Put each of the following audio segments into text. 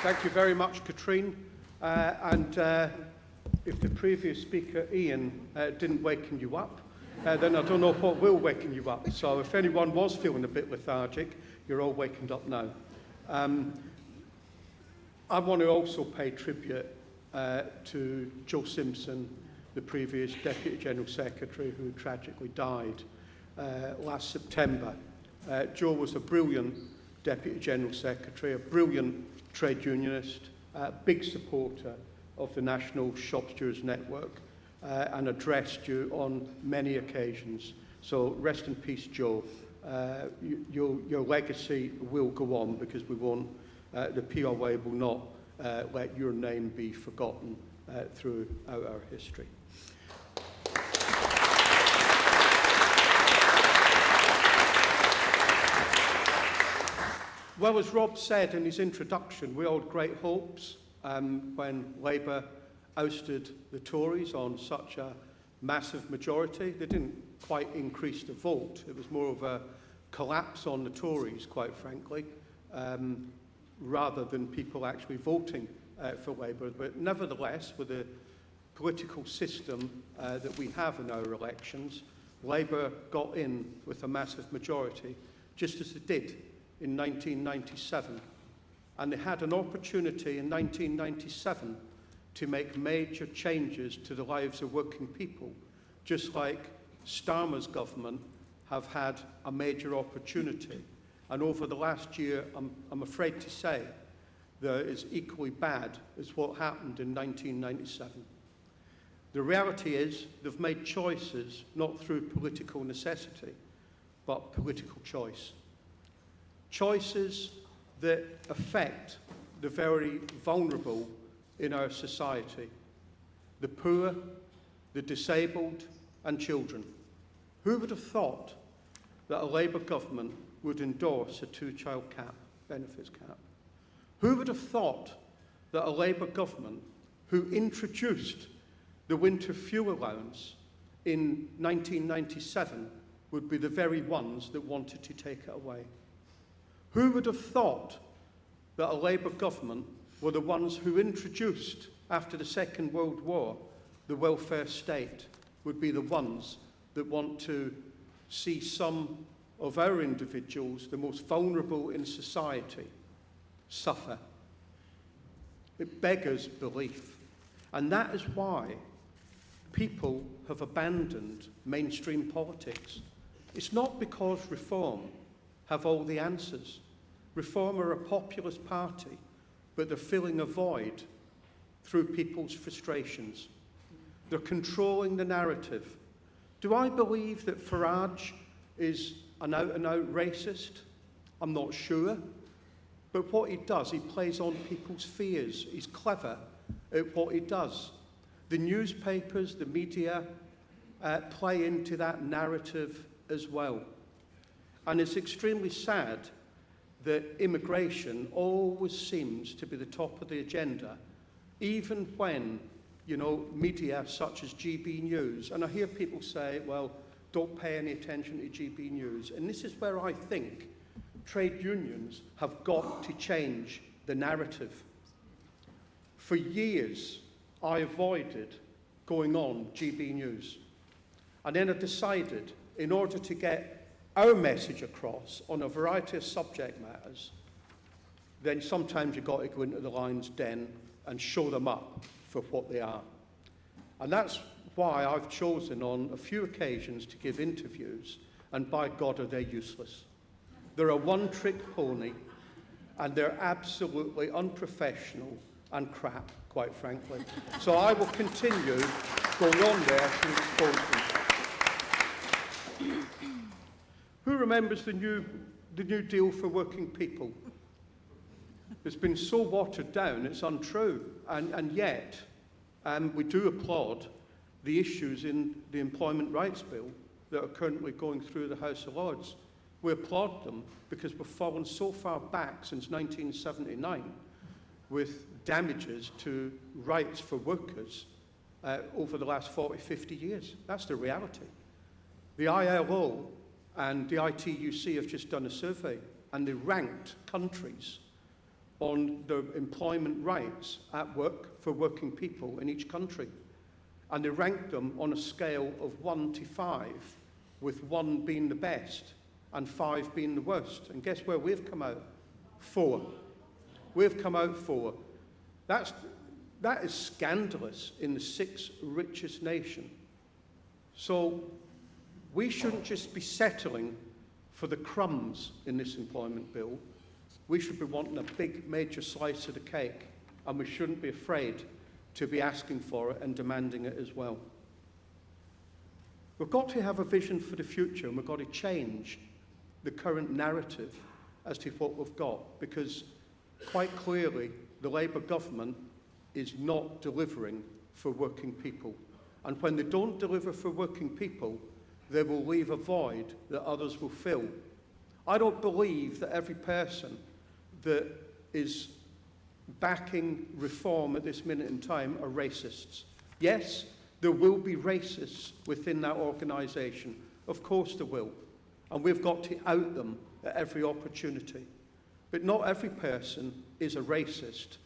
Thank you very much, Katrine. If the previous speaker, Ian, didn't waken you up, then I don't know what will waken you up. So if anyone was feeling a bit lethargic, you're all wakened up now. I want to also pay tribute to Joe Simpson, the previous Deputy General Secretary, who tragically died last September. Joe was a brilliant Deputy General Secretary, a brilliant trade unionist, a big supporter of the National Shop Stewards Network, and addressed you on many occasions. So rest in peace, Joe. Your legacy will go on, because we won't, the POA will not let your name be forgotten throughout our history. Well, as Rob said in his introduction, we held great hopes when Labour ousted the Tories on such a massive majority. They didn't quite increase the vote. It was more of a collapse on the Tories, quite frankly, rather than people actually voting for Labour. But nevertheless, with the political system that we have in our elections, Labour got in with a massive majority, just as it did in 1997. And they had an opportunity in 1997 to make major changes to the lives of working people, just like Starmer's government have had a major opportunity. And over the last year, I'm afraid to say, that is equally bad as what happened in 1997. The reality is they've made choices not through political necessity, but political choice. Choices that affect the very vulnerable in our society, the poor, the disabled, and children. Who would have thought that a Labour government would endorse a two-child cap, benefits cap? Who would have thought that a Labour government who introduced the winter fuel allowance in 1997 would be the very ones that wanted to take it away? Who would have thought that a Labour government were the ones who introduced, after the Second World War, the welfare state, would be the ones that want to see some of our individuals, the most vulnerable in society, suffer? It beggars belief. And that is why people have abandoned mainstream politics. It's not because Reform have all the answers. Reform are a populist party, but they're filling a void through people's frustrations. They're controlling the narrative. Do I believe that Farage is an out-and-out racist? I'm not sure. But what he does, he plays on people's fears. He's clever at what he does. The newspapers, the media, play into that narrative as well. And it's extremely sad that immigration always seems to be the top of the agenda, even when, media such as GB News, and I hear people say, well, don't pay any attention to GB News. And this is where I think trade unions have got to change the narrative. For years, I avoided going on GB News. And then I decided, in order to get our message across on a variety of subject matters, then sometimes you've got to go into the lion's den and show them up for what they are. And that's why I've chosen on a few occasions to give interviews, and by God are they useless. They're a one-trick pony, and they're absolutely unprofessional and crap, quite frankly. So I will continue going on there to expose them. Who remembers the new deal for working people? It's been so watered down, it's untrue. And yet, we do applaud the issues in the Employment Rights Bill that are currently going through the House of Lords. We applaud them because we've fallen so far back since 1979 with damages to rights for workers over the last 40, 50 years. That's the reality. The ILO and the ITUC have just done a survey, and they ranked countries on the employment rights at work for working people in each country. And they ranked them on a scale of 1 to 5, with 1 being the best and 5 being the worst. And guess where we've come out? 4. We've come out 4. That is scandalous in the 6th richest nation. So we shouldn't just be settling for the crumbs in this employment bill. We should be wanting a big major slice of the cake, and we shouldn't be afraid to be asking for it and demanding it as well. We've got to have a vision for the future, and we've got to change the current narrative as to what we've got, because quite clearly the Labour government is not delivering for working people. And when they don't deliver for working people, they will leave a void that others will fill. I don't believe that every person that is backing reform at this minute in time are racists. Yes, there will be racists within that organisation. Of course there will. And we've got to out them at every opportunity. But not every person is a racist.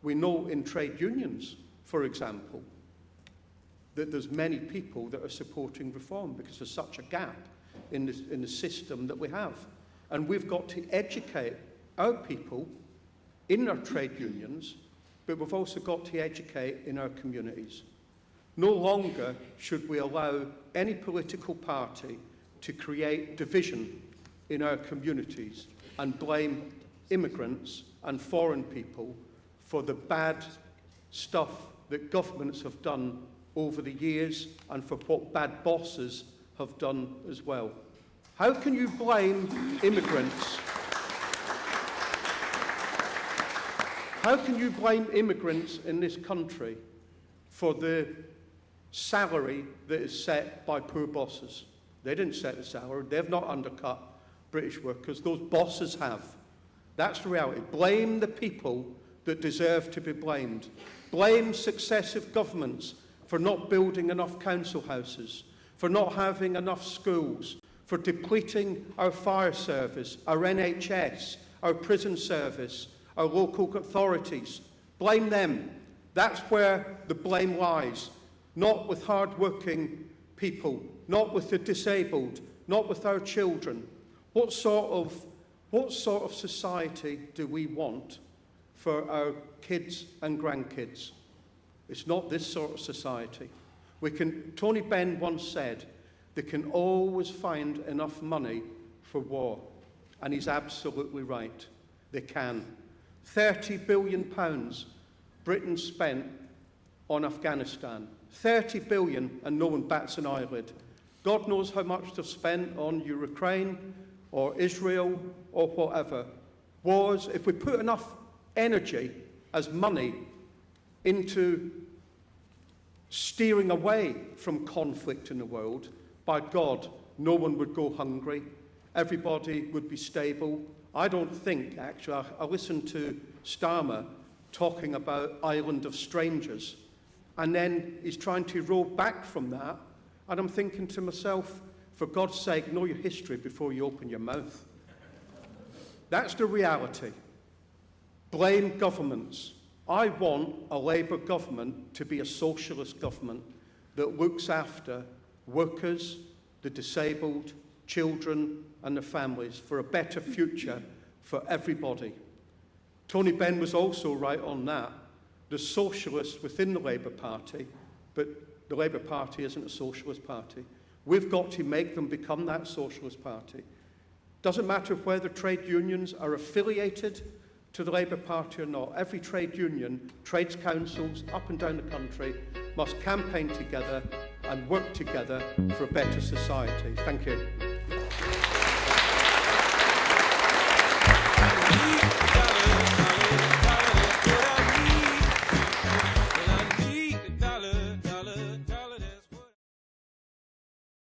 We know in trade unions, for example, that there's many people that are supporting reform because there's such a gap in the system that we have. And we've got to educate our people in our trade unions, but we've also got to educate in our communities. No longer should we allow any political party to create division in our communities and blame immigrants and foreign people for the bad stuff that governments have done over the years and for what bad bosses have done as well. How can you blame immigrants? How can you blame immigrants in this country for the salary that is set by poor bosses? They didn't set the salary. They've not undercut British workers. Those bosses have. That's the reality. Blame the people that deserve to be blamed. Blame successive governments for not building enough council houses, for not having enough schools, for depleting our fire service, our NHS, our prison service, our local authorities. Blame them. That's where the blame lies. Not with hard-working people, not with the disabled, not with our children. What sort of society do we want for our kids and grandkids? It's not this sort of society. Tony Benn once said, they can always find enough money for war. And he's absolutely right. They can. £30 billion Britain spent on Afghanistan. 30 billion, and no one bats an eyelid. God knows how much they've spent on Ukraine or Israel or whatever. Wars, if we put enough energy as money into steering away from conflict in the world, by God, no one would go hungry. Everybody would be stable. I don't think, actually, I listened to Starmer talking about Island of Strangers, and then he's trying to roll back from that, and I'm thinking to myself, for God's sake, know your history before you open your mouth. That's the reality. Blame governments. I want a Labour government to be a socialist government that looks after workers, the disabled, children and their families for a better future for everybody. Tony Benn was also right on that. The socialists within the Labour Party, but the Labour Party isn't a socialist party. We've got to make them become that socialist party. Doesn't matter whether trade unions are affiliated to the Labour Party or not. Every trade union, trades councils up and down the country must campaign together and work together for a better society. Thank you.